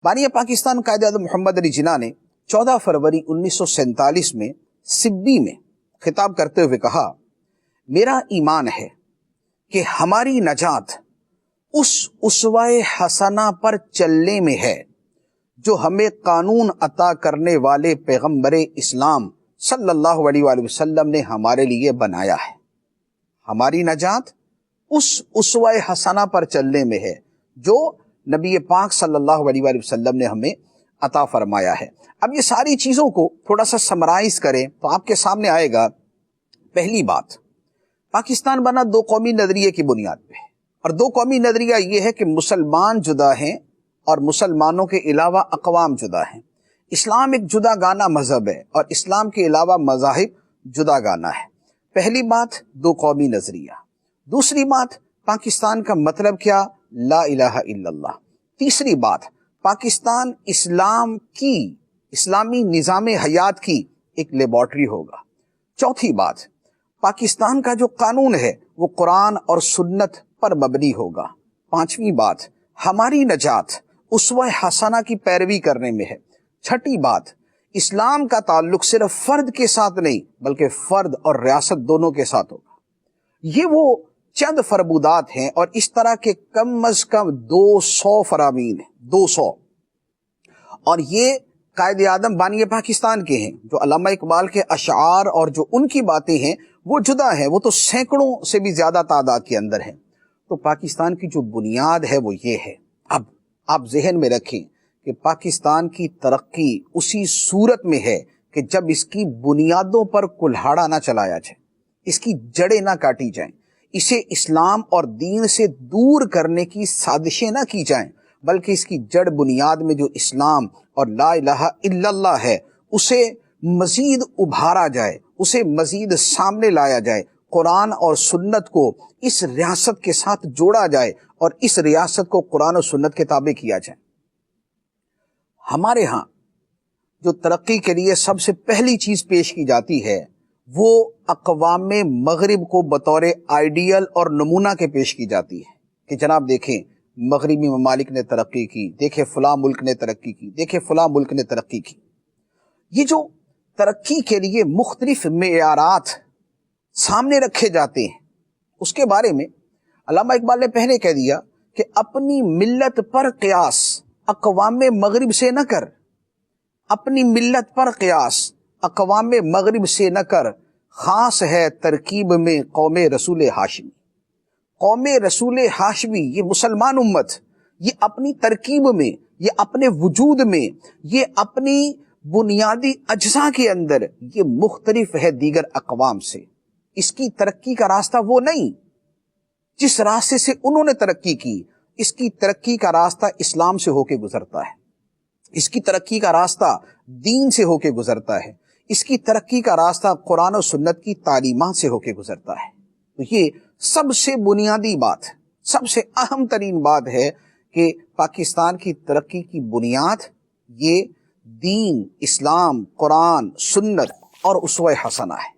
بانی پاکستان قائد اعظم محمد علی جناح نے 14 فروری 1947 میں سبی میں خطاب کرتے ہوئے کہا، میرا ایمان ہے کہ ہماری نجات اس اسوہ حسنہ پر چلنے میں ہے جو ہمیں قانون عطا کرنے والے پیغمبر اسلام صلی اللہ علیہ وآلہ وسلم نے ہمارے لیے بنایا ہے۔ ہماری نجات اس اسوہ حسنہ پر چلنے میں ہے جو نبی پاک صلی اللہ علیہ وآلہ وسلم نے ہمیں عطا فرمایا ہے۔ اب یہ ساری چیزوں کو تھوڑا سا سمرائز کریں تو آپ کے سامنے آئے گا، پہلی بات، پاکستان بنا دو قومی نظریے کی بنیاد پہ، اور دو قومی نظریہ یہ ہے کہ مسلمان جدا ہیں اور مسلمانوں کے علاوہ اقوام جدا ہیں۔ اسلام ایک جدا گانا مذہب ہے اور اسلام کے علاوہ مذاہب جدا گانا ہے۔ پہلی بات، دو قومی نظریہ۔ دوسری بات، پاکستان کا مطلب کیا؟ لا الہ الا اللہ۔ تیسری بات، پاکستان اسلام کی، اسلامی نظام حیات کی ایک لیبارٹری ہوگا۔ چوتھی بات، پاکستان کا جو قانون ہے وہ قرآن اور سنت پر مبنی ہوگا۔ پانچویں بات، ہماری نجات اسوہ حسنہ کی پیروی کرنے میں ہے۔ چھٹی بات، اسلام کا تعلق صرف فرد کے ساتھ نہیں بلکہ فرد اور ریاست دونوں کے ساتھ ہوگا۔ یہ وہ چند فربودات ہیں اور اس طرح کے کم از کم 200 فرامین ہیں، 200، اور یہ قائد اعظم بانی پاکستان کے ہیں۔ جو علامہ اقبال کے اشعار اور جو ان کی باتیں ہیں وہ جدا ہیں، وہ تو سینکڑوں سے بھی زیادہ تعداد کے اندر ہیں۔ تو پاکستان کی جو بنیاد ہے وہ یہ ہے۔ اب آپ ذہن میں رکھیں کہ پاکستان کی ترقی اسی صورت میں ہے کہ جب اس کی بنیادوں پر کلہاڑا نہ چلایا جائے، اس کی جڑیں نہ کاٹی جائیں، اسے اسلام اور دین سے دور کرنے کی سازشیں نہ کی جائیں، بلکہ اس کی جڑ بنیاد میں جو اسلام اور لا الہ الا اللہ ہے اسے مزید ابھارا جائے، اسے مزید سامنے لایا جائے، قرآن اور سنت کو اس ریاست کے ساتھ جوڑا جائے اور اس ریاست کو قرآن و سنت کے تابع کیا جائے۔ ہمارے ہاں جو ترقی کے لیے سب سے پہلی چیز پیش کی جاتی ہے وہ اقوام مغرب کو بطور آئیڈیل اور نمونہ کے پیش کی جاتی ہے کہ جناب دیکھیں مغربی ممالک نے ترقی کی، دیکھیں فلاں ملک نے ترقی کی، دیکھیں فلاں ملک نے ترقی کی۔ یہ جو ترقی کے لیے مختلف معیارات سامنے رکھے جاتے ہیں اس کے بارے میں علامہ اقبال نے پہلے کہہ دیا کہ اپنی ملت پر قیاس اقوام مغرب سے نہ کر، اپنی ملت پر قیاس اقوام مغرب سے نہ کر، خاص ہے ترکیب میں قوم رسول ہاشمی۔ قوم رسول ہاشمی، یہ مسلمان امت، یہ اپنی ترکیب میں، یہ اپنے وجود میں، یہ اپنی بنیادی اجزاء کے اندر یہ مختلف ہے دیگر اقوام سے۔ اس کی ترقی کا راستہ وہ نہیں جس راستے سے انہوں نے ترقی کی، اس کی ترقی کا راستہ اسلام سے ہو کے گزرتا ہے، اس کی ترقی کا راستہ دین سے ہو کے گزرتا ہے، اس کی ترقی کا راستہ قرآن و سنت کی تعلیمات سے ہو کے گزرتا ہے۔ تو یہ سب سے بنیادی بات، سب سے اہم ترین بات ہے کہ پاکستان کی ترقی کی بنیاد یہ دین، اسلام، قرآن، سنت اور اسوہ حسنہ ہے۔